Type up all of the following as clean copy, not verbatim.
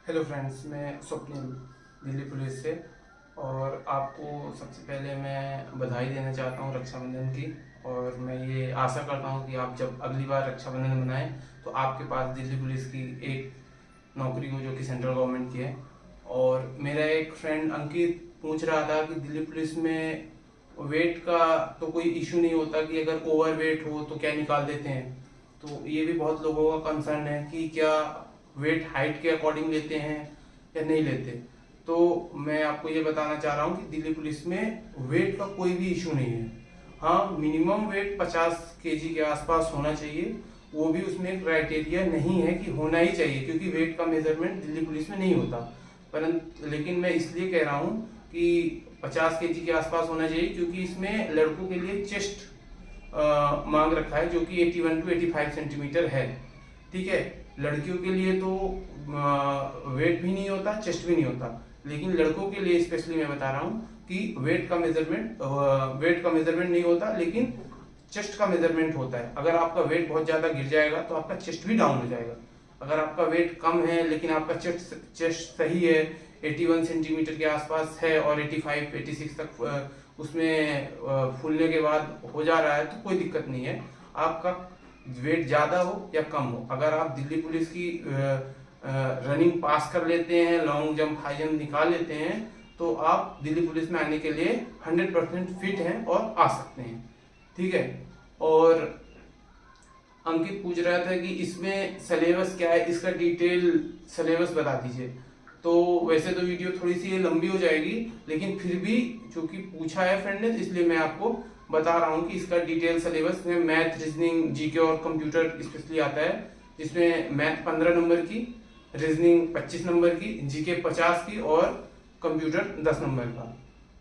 Hello friends, मैं Swapnil Delhi police से। और आपको सबसे पहले मैं बधाई देना चाहता हूँ रक्षाबंधन की। और मैं ये आशा करता हूँ कि आप जब अगली बार रक्षाबंधन मनाएं तो आपके पास दिल्ली पुलिस की एक नौकरी हो जो कि सेंट्रल गवर्नमेंट की है। और मेरा एक फ्रेंड अंकित पूछ रहा था कि दिल्ली पुलिस में वेट का तो कोई इशू नहीं होता, कि अगर ओवर वेट हो तो क्या निकाल देते हैं। तो ये भी बहुत लोगों का कंसर्न है कि क्या वेट हाइट के अकॉर्डिंग लेते हैं या नहीं लेते। तो मैं आपको ये बताना चाह रहा हूँ कि दिल्ली पुलिस में वेट का कोई भी इशू नहीं है। हाँ, मिनिमम वेट 50 kg के आसपास होना चाहिए। वो भी उसमें क्राइटेरिया नहीं है कि होना ही चाहिए, क्योंकि वेट का मेजरमेंट दिल्ली पुलिस में नहीं होता। परंतु लेकिन मैं इसलिए कह रहा हूँ कि 50 kg के आसपास होना चाहिए, क्योंकि इसमें लड़कों के लिए चेस्ट मांग रखा है जो कि 81 to 85 सेंटीमीटर है। ठीक है, लड़कियों के लिए तो वेट भी नहीं होता, चेस्ट भी नहीं होता। लेकिन लड़कों के लिए स्पेशली मैं बता रहा हूँ कि वेट का मेजरमेंट नहीं होता, लेकिन चेस्ट का मेजरमेंट होता है। अगर आपका वेट बहुत ज्यादा गिर जाएगा तो आपका चेस्ट भी डाउन हो जाएगा। अगर आपका वेट कम है लेकिन आपका चेस्ट सही है, 81 सेंटीमीटर के आसपास है और 85 86 तक उसमें फूलने के बाद हो जा रहा है, तो कोई दिक्कत नहीं है। आपका वेट ज्यादा हो या कम हो, अगर आप दिल्ली पुलिस की रनिंग पास कर लेते हैं, लॉन्ग जंप हाई जंप निकाल लेते हैं, तो आप दिल्ली पुलिस में आने के लिए 100% फिट हैं और आ सकते हैं। ठीक है। और अंकित पूछ रहा था कि इसमें सिलेबस क्या है, इसका डिटेल सिलेबस बता दीजिए। तो वैसे तो वीडियो थोड़ी सी लंबी हो जाएगी, लेकिन फिर भी चूंकि पूछा है फ्रेंड ने, इसलिए मैं आपको बता रहा हूँ कि इसका डिटेल सिलेबस में मैथ, रीजनिंग, जीके और कंप्यूटर स्पेशली आता है। जिसमें मैथ 15 नंबर की, रीजनिंग 25 नंबर की, जीके 50 की और कंप्यूटर 10 नंबर का।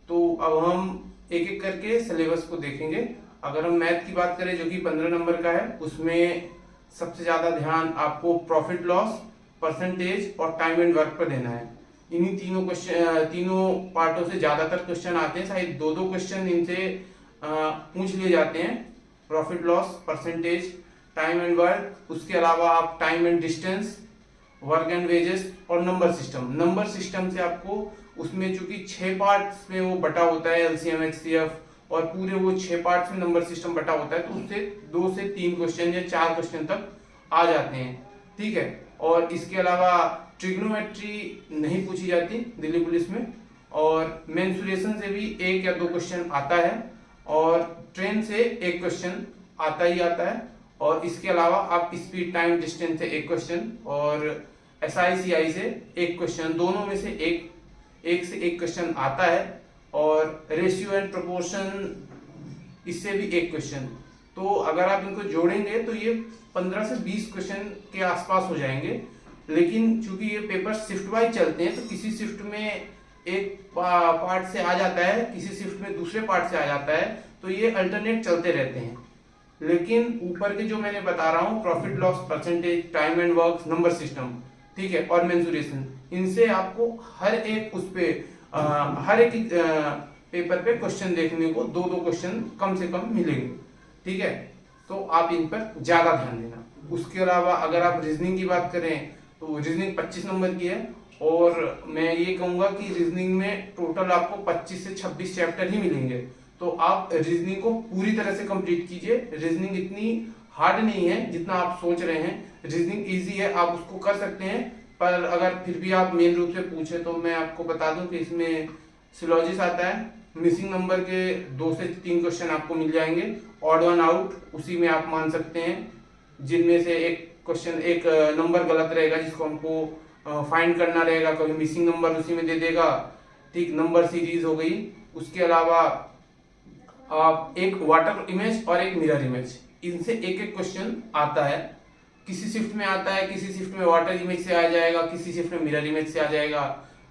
तो अब हम एक एक करके सिलेबस को देखेंगे। अगर हम मैथ की बात करें जो कि 15 नंबर का है, उसमें सबसे ज्यादा ध्यान आपको प्रॉफिट लॉस, परसेंटेज और टाइम एंड वर्क पर देना है। इन्हीं तीनों पार्टों से ज्यादातर क्वेश्चन आते हैं, शायद दो दो क्वेश्चन इनसे पूछ लिए जाते हैं। Profit loss, percentage, time and work. उसके अलावा आप time and distance, work and wages और नंबर सिस्टम से आपको उसमें चूंकि 6 पार्ट्स में वो बटा होता है, एलसीएम, एचसीएफ, और पूरे वो 6 पार्ट्स में नंबर सिस्टम बटा होता है, तो उससे 2 से 3 क्वेश्चन या 4 क्वेश्चन तक आ जाते हैं। ठीक है। और इसके अलावा ट्रिग्नोमेट्री नहीं पूछी जाती दिल्ली पुलिस में, और मेंसुरेशन से भी 1 या 2 क्वेश्चन आता है, और ट्रेन से 1 क्वेश्चन आता ही आता है। और इसके अलावा आप स्पीड, टाइम, डिस्टेंस से 1 क्वेश्चन, और एसआईसीआई से 1 क्वेश्चन, दोनों में से एक से 1 क्वेश्चन आता है। और रेशियो एंड प्रोपोर्शन, इससे भी 1 क्वेश्चन। तो अगर आप इनको जोड़ेंगे तो ये 15 से 20 क्वेश्चन के आसपास हो जाएंगे। लेकिन चूंकि ये पेपर शिफ्ट वाइज चलते हैं, तो किसी शिफ्ट में एक पार्ट से आ जाता है, किसी शिफ्ट में दूसरे पार्ट से आ जाता है, तो ये अल्टरनेट चलते रहते हैं। लेकिन ऊपर के जो मैंने बता रहा हूँ, profit loss, percentage, time and work, number system, ठीक है, और मेंसुरेशन, इनसे आपको हर एक हर एक पेपर पे क्वेश्चन देखने को 2-2 क्वेश्चन कम से कम मिलेंगे। ठीक है। तो आप इन पर ज्यादा ध्यान देना। उसके अलावा अगर आप रीजनिंग की बात करें तो रीजनिंग 25 नंबर की है, और मैं ये कहूंगा कि रीजनिंग में टोटल आपको 25 से 26 चैप्टर ही मिलेंगे। तो आप रीजनिंग को पूरी तरह से कंप्लीट कीजिए। रीजनिंग इतनी हार्ड नहीं है जितना आप सोच रहे हैं, रीजनिंग इजी है, आप उसको कर सकते हैं। पर अगर फिर भी आप मेन रूप से पूछे तो मैं आपको बता दूं कि इसमें सिलॉजिस आता है। मिसिंग नंबर के 2 से 3 क्वेश्चन आपको मिल जाएंगे। ऑड वन आउट, उसी में आप मान सकते हैं, जिनमें से एक क्वेश्चन, एक नंबर गलत रहेगा जिसको हमको फाइंड करना रहेगा, कभी मिसिंग नंबर उसी में दे देगा। ठीक, नंबर सीरीज हो गई। उसके अलावा आप एक वाटर इमेज और एक मिरर इमेज, इनसे एक एक क्वेश्चन आता है। किसी शिफ्ट में आता है, किसी शिफ्ट में वाटर इमेज से आ जाएगा, किसी शिफ्ट में मिरर इमेज से आ जाएगा,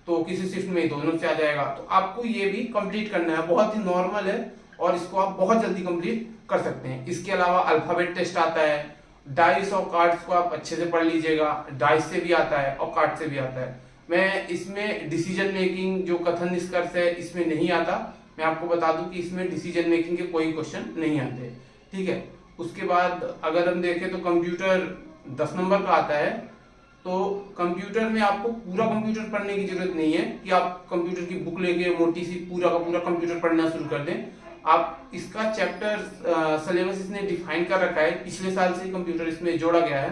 तो किसी शिफ्ट में दोनों से आ जाएगा। तो आपको ये भी कंप्लीट करना है, बहुत ही नॉर्मल है और इसको आप बहुत जल्दी कंप्लीट कर सकते हैं। इसके अलावा अल्फाबेट टेस्ट आता है, डाइस और कार्ड्स को आप अच्छे से पढ़ लीजिएगा, डाइस से भी आता है और कार्ड से भी आता है। मैं इसमें डिसीजन मेकिंग, जो कथन निष्कर्ष है, इसमें नहीं आता। मैं आपको बता दूं कि इसमें डिसीजन मेकिंग के कोई क्वेश्चन नहीं आते। ठीक है। उसके बाद अगर हम देखें तो कंप्यूटर 10 नंबर का आता है, तो कंप्यूटर में आपको पूरा कंप्यूटर पढ़ने की जरूरत नहीं है कि आप कंप्यूटर की बुक लेके मोटी सी पूरा का पूरा कंप्यूटर पढ़ना शुरू कर दें। आप इसका चैप्टर सिलेबस इसने डिफाइन कर रखा है, पिछले साल से कंप्यूटर इसमें जोड़ा गया है।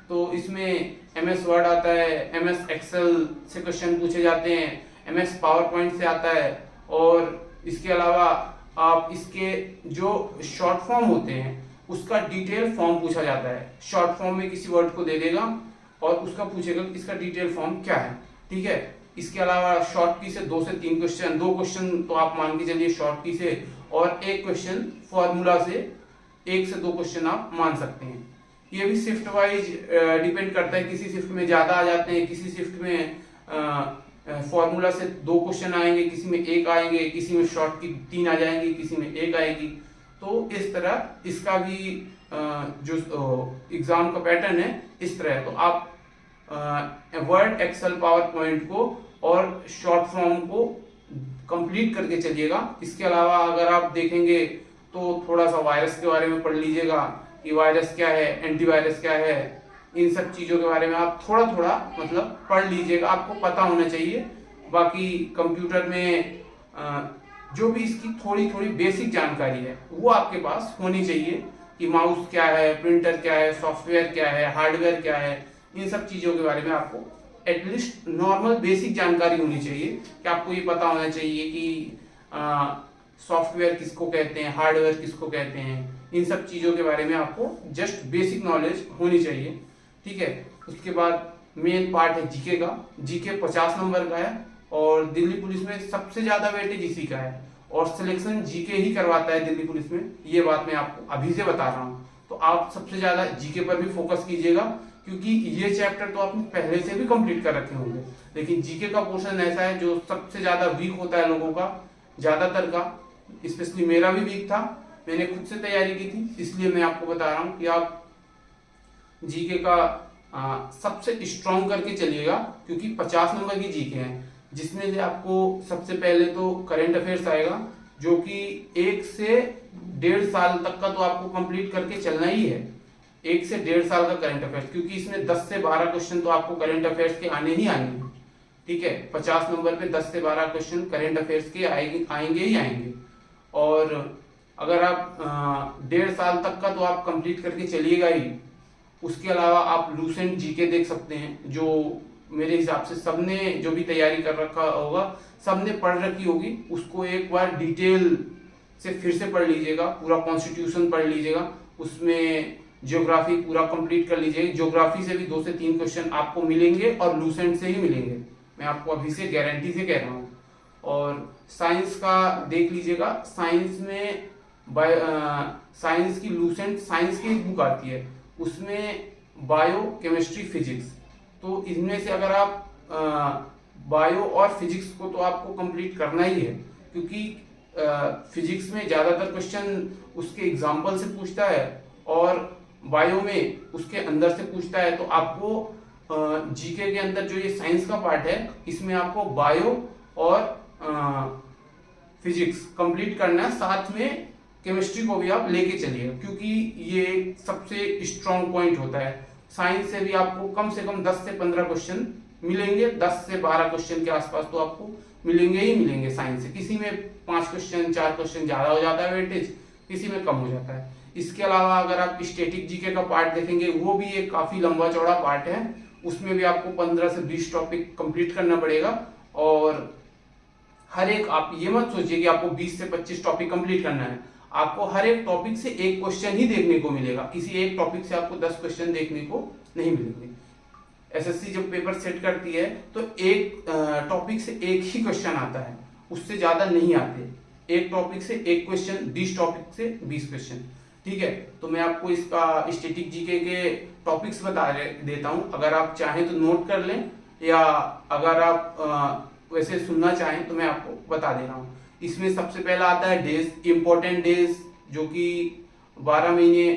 तो इसमें एमएस वर्ड आता है, एमएस एक्सेल से क्वेश्चन पूछे जाते हैं, एमएस पावर पॉइंट से आता है, और इसके अलावा आप इसके जो शॉर्ट फॉर्म होते हैं उसका डिटेल फॉर्म पूछा जाता है। शॉर्ट फॉर्म में किसी वर्ड को दे देगा और उसका पूछेगा कि इसका डिटेल फॉर्म क्या है, ठीक है। इसके अलावा शॉर्ट की से 2 से 3 क्वेश्चन, 2 क्वेश्चन तो आप मान के चलिए शॉर्ट की से, और 1 क्वेश्चन फॉर्मूला से, 1 से 2 क्वेश्चन आप मान सकते हैं। ये भी शिफ्ट वाइज डिपेंड करता है, किसी शिफ्ट में ज्यादा आ जाते हैं, किसी शिफ्ट में फॉर्मूला से 2 क्वेश्चन आएंगे, किसी में 1 आएंगे, किसी में शॉर्ट की 3 आ जाएंगी, किसी में 1 आएगी। तो इस तरह इसका भी जो एग्जाम का पैटर्न है इस तरह है। तो आप वर्ड, एक्सेल, पावर पॉइंट को और शॉर्ट फॉर्म को कंप्लीट करके चलिएगा। इसके अलावा अगर आप देखेंगे तो थोड़ा सा वायरस के बारे में पढ़ लीजिएगा कि वायरस क्या है, एंटीवायरस क्या है, इन सब चीजों के बारे में आप थोड़ा थोड़ा मतलब पढ़ लीजिएगा, आपको पता होना चाहिए। बाकी कंप्यूटर में जो भी इसकी थोड़ी थोड़ी बेसिक जानकारी है वो आपके पास होनी चाहिए कि माउस क्या है, प्रिंटर क्या है, सॉफ्टवेयर क्या है, हार्डवेयर क्या है, इन सब चीजों के बारे में आपको एटलीस्ट नॉर्मल बेसिक जानकारी होनी चाहिए कि आपको ये पता होना चाहिए कि सॉफ्टवेयर किसको कहते हैं, हार्डवेयर किसको कहते हैं, इन सब चीजों के बारे में आपको जस्ट बेसिक नॉलेज होनी चाहिए, ठीक है। उसके बाद मेन पार्ट है जीके का। जीके 50 नंबर का है और दिल्ली पुलिस में सबसे ज्यादा वेटेज इसी का है, और सिलेक्शन जीके ही करवाता है दिल्ली पुलिस में, ये बात मैं आपको अभी से बता रहा हूँ। तो आप सबसे ज्यादा जीके पर भी फोकस कीजिएगा, क्योंकि ये चैप्टर तो आपने पहले से भी कंप्लीट कर रखे होंगे, लेकिन जीके का पोर्शन ऐसा है जो सबसे ज्यादा वीक होता है लोगों का, ज्यादातर का, स्पेशली मेरा भी वीक था, मैंने खुद से तैयारी की थी, इसलिए मैं आपको बता रहा हूँ कि आप जीके का सबसे स्ट्रॉन्ग करके चलिएगा, क्योंकि 50 नंबर की जीके है, जिसमें से आपको सबसे पहले तो करंट अफेयर्स आएगा, जो कि 1 से 1.5 साल तक का तो आपको कंप्लीट करके चलना ही है। 1 से 1.5 साल का करंट अफेयर्स, क्योंकि इसमें 10 से 12 क्वेश्चन तो आपको करंट अफेयर्स के आने ही आएंगे, ठीक है। 50 नंबर पे 10 से 12 क्वेश्चन करंट अफेयर्स के आएंगे ही आएंगे। और अगर आप 1.5 साल तक का तो आप कंप्लीट करके चलिएगा ही। उसके अलावा आप लूसेंट जीके देख सकते हैं, जो मेरे हिसाब से सबने जो भी तैयारी कर रखा होगा सबने पढ़ रखी होगी, उसको एक बार डिटेल से फिर से पढ़ लीजिएगा, पूरा कॉन्स्टिट्यूशन पढ़ लीजिएगा, उसमें ज्योग्राफी पूरा कंप्लीट कर लीजिएगा। ज्योग्राफी से भी 2 से 3 क्वेश्चन आपको मिलेंगे और लूसेंट से ही मिलेंगे, मैं आपको अभी से गारंटी से कह रहा हूँ। और साइंस का देख लीजिएगा, साइंस में साइंस की लूसेंट साइंस की एक बुक आती है, उसमें बायो, केमिस्ट्री, फिजिक्स, तो इनमें से अगर आप बायो और फिजिक्स को तो आपको कंप्लीट करना ही है, क्योंकि फिजिक्स में ज्यादातर क्वेश्चन उसके एग्जाम्पल से पूछता है और बायो में उसके अंदर से पूछता है। तो आपको जीके के अंदर जो ये साइंस का पार्ट है, इसमें आपको बायो और फिजिक्स कंप्लीट करना है, साथ में केमिस्ट्री को भी आप लेके चलिए, क्योंकि ये सबसे स्ट्रॉन्ग पॉइंट होता है। साइंस से भी आपको कम से कम 10 से 15 क्वेश्चन मिलेंगे, 10 से 12 क्वेश्चन के आसपास तो आपको मिलेंगे ही मिलेंगे साइंस से। किसी में 5 क्वेश्चन 4 क्वेश्चन ज्यादा हो जाता है वेटेज, किसी में कम हो जाता है। इसके अलावा अगर आप स्टैटिक जीके का पार्ट देखेंगे, वो भी एक काफी लंबा चौड़ा पार्ट है, उसमें भी आपको 15 से 20 टॉपिक कंप्लीट करना पड़ेगा। और हर एक, आप ये मत सोचिए कि आपको 20 से 25 टॉपिक कंप्लीट करना है, आपको हर एक टॉपिक से एक क्वेश्चन ही देखने को मिलेगा, किसी एक टॉपिक से आपको 10 क्वेश्चन देखने को नहीं मिलेंगे। एसएससी जब पेपर सेट करती है तो एक टॉपिक से एक ही क्वेश्चन आता है, उससे ज्यादा नहीं आते। एक टॉपिक से एक क्वेश्चन, 20 टॉपिक से 20 क्वेश्चन, ठीक है। तो मैं आपको इसका स्टैटिक जीके के टॉपिक्स बता देता हूं, अगर आप चाहें तो नोट कर लें, या अगर आप वैसे सुनना चाहें तो मैं आपको बता दे रहा हूँ। इसमें सबसे पहला आता है डेज, इंपॉर्टेंट डेज, जो कि 12 महीने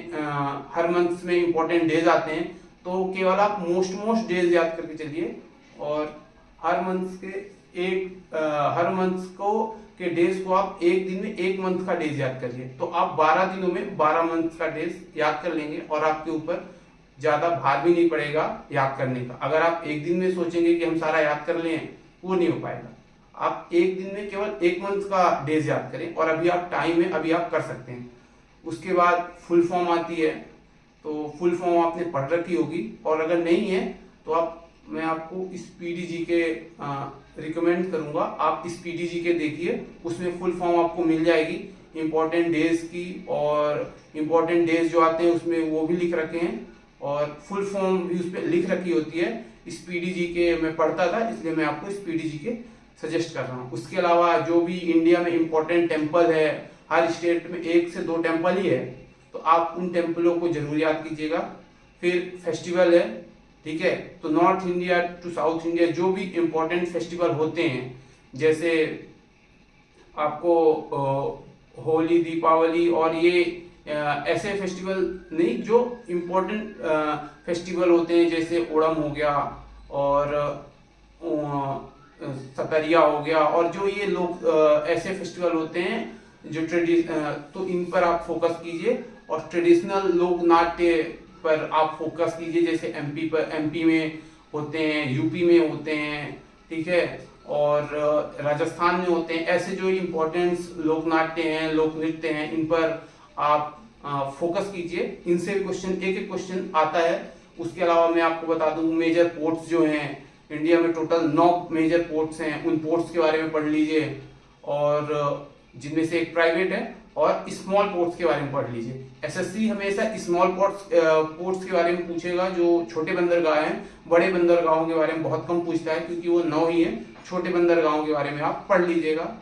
हर मंथ में इंपॉर्टेंट डेज आते हैं, तो केवल आप मोस्ट डेज याद करके चलिए, और हर मंथ को के डेज को आप एक दिन में एक मंथ का डेज याद करिए। तो आप 12 दिनों में 12 मंथ का डेज याद कर लेंगे और आपके ऊपर ज़्यादा भार भी नहीं पड़ेगा याद करने का। अगर आप एक दिन में सोचेंगे कि हम सारा याद कर लें, वो नहीं हो पाएगा। आप एक दिन में केवल 1 मंथ का डेज याद करें, और अभी आप टाइम है, अभी आप कर सकते हैं। उसके बाद फुल फॉर्म आती है, तो फुल फॉर्म आपने पढ़ रखी होगी, और अगर नहीं है तो मैं आपको स्पीडी जीके रिकमेंड करूंगा। आप स्पीडी जीके देखिए, उसमें फुल फॉर्म आपको मिल जाएगी इंपॉर्टेंट डेज की, और इंपॉर्टेंट डेज जो आते हैं उसमें वो भी लिख रखे हैं, और फुल फॉर्म भी उस पर लिख रखी होती है। स्पीडी जीके मैं पढ़ता था, इसलिए मैं आपको स्पीडी जीके सजेस्ट कर रहा हूँ। उसके अलावा जो भी इंडिया में इंपॉर्टेंट टेम्पल है, हर स्टेट में 1 से 2 टेम्पल ही है, तो आप उन टेम्पलों को जरूर याद कीजिएगा। फिर फेस्टिवल है, ठीक है, तो north India to south India जो भी इंपॉर्टेंट फेस्टिवल होते हैं, जैसे आपको होली, दीपावली और ये ऐसे फेस्टिवल नहीं, जो इम्पोर्टेंट फेस्टिवल होते हैं, जैसे ओणम हो गया और सतरिया हो गया, और जो ये लोग ऐसे फेस्टिवल होते हैं जो तो इन पर आप फोकस कीजिए, और ट्रेडिशनल लोक नाट्य पर आप फोकस कीजिए। जैसे एमपी में होते हैं, यूपी में होते हैं, ठीक है, और राजस्थान में होते हैं। ऐसे जो इम्पोर्टेंट लोक नाट्य हैं, लोक नृत्य हैं, इन पर आप फोकस कीजिए। इनसे भी क्वेश्चन, एक क्वेश्चन आता है। उसके अलावा मैं आपको बता दूं, मेजर पोर्ट्स जो हैं इंडिया में, टोटल 9 मेजर पोर्ट्स हैं, उन पोर्ट्स के बारे में पढ़ लीजिए, और जिनमें से एक प्राइवेट है, और स्मॉल पोर्ट्स के बारे में पढ़ लीजिए। एसएससी हमेशा स्मॉल पोर्ट्स के बारे में पूछेगा, जो छोटे बंदरगाह हैं। बड़े बंदरगाहों के बारे में बहुत कम पूछता है, क्योंकि वो 9 ही है। छोटे बंदरगाहों के बारे में आप पढ़ लीजिएगा,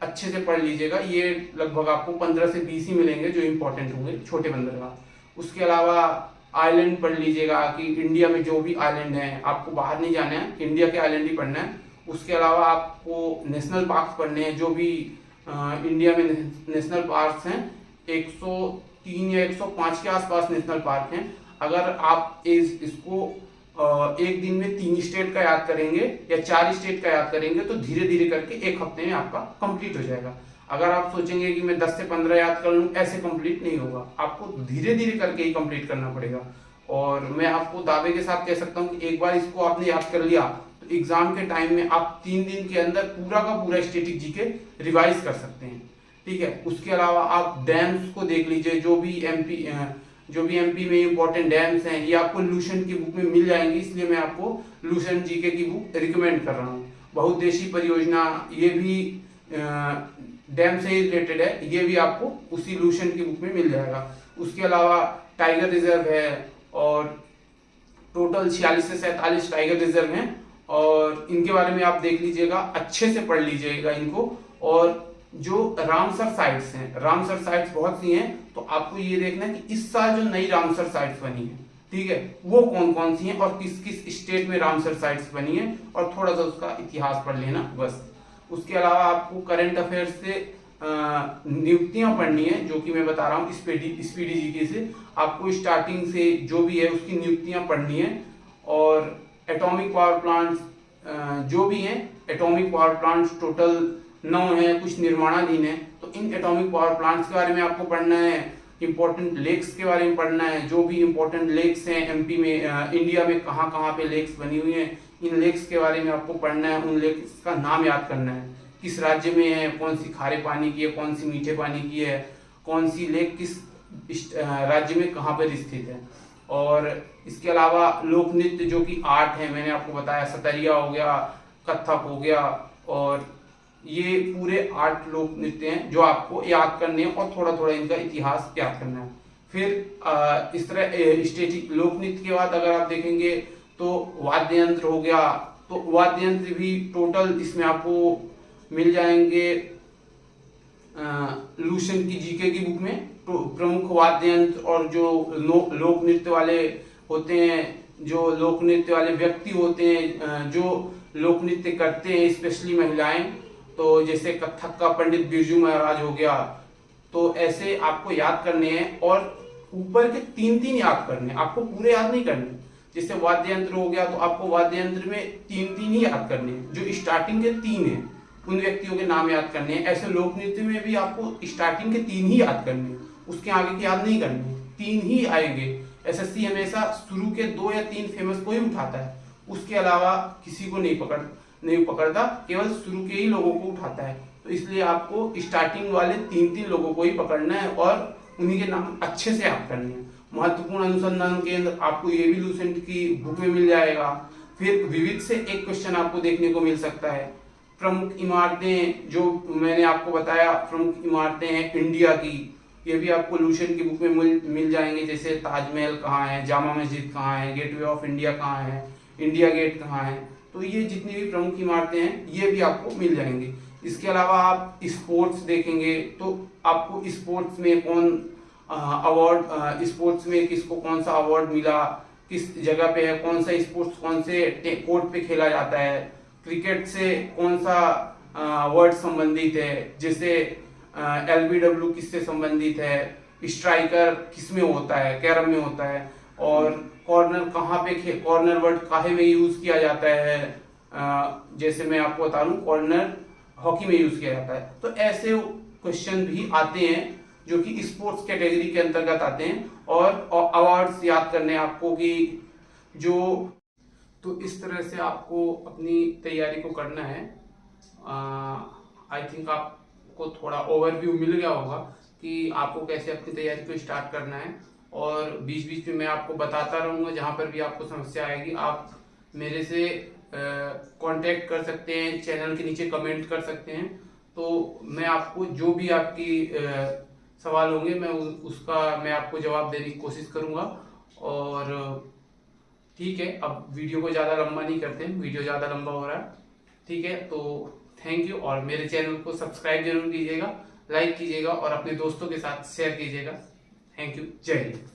अच्छे से पढ़ लीजिएगा। ये लगभग आपको 15 से 20 ही मिलेंगे जो इंपॉर्टेंट होंगे, छोटे बंदरगाह। उसके अलावा आइलैंड पढ़ लीजिएगा, कि इंडिया में जो भी आइलैंड है, आपको बाहर नहीं जाना है, इंडिया के आइलैंड ही पढ़ना है। उसके अलावा आपको नेशनल पार्क पढ़ने हैं, जो भी इंडिया में नेशनल पार्क हैं। 103 या 105 के आसपास नेशनल पार्क हैं। अगर आप इसको एक दिन में 3 स्टेट का याद करेंगे या 4 स्टेट का याद करेंगे, तो धीरे धीरे करके 1 हफ्ते में आपका कंप्लीट हो जाएगा। अगर आप सोचेंगे कि मैं 10 से 15 याद कर लूं, ऐसे कंप्लीट नहीं होगा, आपको धीरे धीरे करके ही कंप्लीट करना पड़ेगा। और मैं आपको दावे के साथ कह सकता हूं कि एक बार इसको आपने याद कर लिया, तो एग्जाम के टाइम में आप 3 दिन के अंदर पूरा का पूरा स्टैटिक जीके रिवाइज कर सकते हैं, ठीक है। उसके अलावा आप डैम्स को देख लीजिए, जो भी एमपी में इंपॉर्टेंट डैम्स हैं, ये आपको लूसेंट की बुक में मिल जाएंगी, इसलिए मैं आपको लूसेंट जीके की बुक रिकमेंड कर रहा हूँ। बहुउद्देशीय परियोजना, ये भी डैम से ही रिलेटेड है, ये भी आपको उसी लूसेंट की बुक में मिल जाएगा। उसके अलावा टाइगर रिजर्व है, और टोटल 46 से 47 टाइगर रिजर्व हैं, और इनके बारे में आप देख लीजिएगा, अच्छे से पढ़ लीजिएगा इनको। और जो रामसर साइट्स हैं, रामसर साइट्स बहुत सी हैं, तो आपको ये देखना है कि इस साल जो नई रामसर साइट्स बनी है, ठीक है, वो कौन कौन सी हैं, और किस किस स्टेट में रामसर साइट्स बनी है, और थोड़ा सा उसका इतिहास पढ़ लेना बस। उसके अलावा आपको करंट अफेयर्स से नियुक्तियां पढ़नी है, जो कि मैं बता रहा हूँ स्पीडी जीके से। आपको स्टार्टिंग से जो भी है उसकी नियुक्तियां पढ़नी है। और एटॉमिक पावर प्लांट्स जो भी हैं, एटॉमिक पावर प्लांट्स टोटल 9 है, कुछ निर्माणाधीन है, तो इन एटॉमिक पावर प्लांट्स के बारे में आपको पढ़ना है। इंपॉर्टेंट लेक्स के बारे में पढ़ना है, जो भी इंपॉर्टेंट लेक्स हैं एमपी में, इंडिया में कहाँ कहाँ पे लेक्स बनी हुई हैं, इन लेक्स के बारे में आपको पढ़ना है। उन लेक्स का नाम याद करना है, किस राज्य में है, कौन सी खारे पानी की है, कौन सी मीठे पानी की है, कौन सी लेक किस राज्य में कहाँ पर स्थित है। और इसके अलावा लोक नृत्य जो कि आर्ट है, मैंने आपको बताया, सतरिया हो गया, कथक हो गया, और ये पूरे 8 लोक नृत्य हैं जो आपको याद करने हैं, और थोड़ा थोड़ा इनका इतिहास याद करना है। फिर इस तरह स्टैटिक लोक नृत्य के बाद अगर आप देखेंगे तो वाद्य यंत्र हो गया, तो वाद्य यंत्र भी टोटल इसमें आपको मिल जाएंगे लूसेंट की जीके की बुक में। तो प्रमुख वाद्य यंत्र और जो लोक नृत्य वाले होते हैं, जो लोक नृत्य वाले व्यक्ति होते हैं, जो लोक नृत्य करते हैं, स्पेशली महिलाएं, तो जैसे कथक का पंडित बिरजू महाराज हो गया, तो ऐसे आपको याद करने हैं। और ऊपर के 3 याद करने, आपको पूरे याद नहीं करने। जैसे वाद्य यंत्र हो गया, तो आपको वाद्य यंत्र में 3 ही याद करने हैं, जो स्टार्टिंग के 3 हैं, उन व्यक्तियों के नाम याद करने हैं। ऐसे लोक नृत्य में भी आपको स्टार्टिंग के 3 ही याद करने हैं, उसके आगे के याद नहीं करने, 3 ही आएंगे। एसएससी हमेशा शुरू के 2 या 3 फेमस को ही उठाता है, उसके अलावा किसी को नहीं पकड़ता, केवल शुरू के ही लोगों को उठाता है। तो इसलिए आपको स्टार्टिंग वाले 3 लोगों को ही पकड़ना है और उन्हीं के नाम अच्छे से याद करने हैं। महत्वपूर्ण अनुसंधान केंद्र आपको ये भी लूसेंट की बुक में मिल जाएगा। फिर विविध से एक क्वेश्चन आपको देखने को मिल सकता है। प्रमुख इमारतें जो मैंने आपको बताया, प्रमुख इमारतें हैं इंडिया की, ये भी आपको लूसेंट की बुक में मिल जाएंगे। जैसे ताजमहल कहाँ है, जामा मस्जिद कहाँ है, गेटवे ऑफ इंडिया कहाँ है, इंडिया गेट कहाँ है। तो ये जितनी भी प्रमुख इमारतें हैं ये भी आपको मिल जाएंगे। इसके अलावा आप स्पोर्ट्स देखेंगे तो आपको स्पोर्ट्स में कौन अवार्ड, स्पोर्ट्स में किसको कौन सा अवार्ड मिला, किस जगह पे है, कौन सा स्पोर्ट्स कौन से कोर्ट पे खेला जाता है, क्रिकेट से कौन सा वर्ड संबंधित है, जैसे LBW किससे संबंधित है, स्ट्राइकर किस में होता है, कैरम में होता है, और कॉर्नर कहाँ पे कॉर्नर वर्ड काहे में यूज किया जाता है। जैसे मैं आपको बता दूं कॉर्नर हॉकी में यूज किया जाता है। तो ऐसे क्वेश्चन भी आते हैं जो कि स्पोर्ट्स कैटेगरी के अंतर्गत आते हैं, और अवार्ड्स याद करने आपको कि जो, तो इस तरह से आपको अपनी तैयारी को करना है। आई थिंक आपको थोड़ा ओवरव्यू मिल गया होगा कि आपको कैसे अपनी तैयारी को स्टार्ट करना है, और बीच बीच में मैं आपको बताता रहूंगा। जहां पर भी आपको समस्या आएगी आप मेरे से कांटेक्ट कर सकते हैं, चैनल के नीचे कमेंट कर सकते हैं। तो मैं आपको जो भी आपकी सवाल होंगे मैं आपको जवाब देने की कोशिश करूंगा। और ठीक है, अब वीडियो को ज़्यादा लंबा नहीं करते हैं, वीडियो ज़्यादा लंबा हो रहा है। ठीक है, तो थैंक यू, और मेरे चैनल को सब्सक्राइब जरूर कीजिएगा, लाइक कीजिएगा और अपने दोस्तों के साथ शेयर कीजिएगा। थैंक यू, जय हिंद।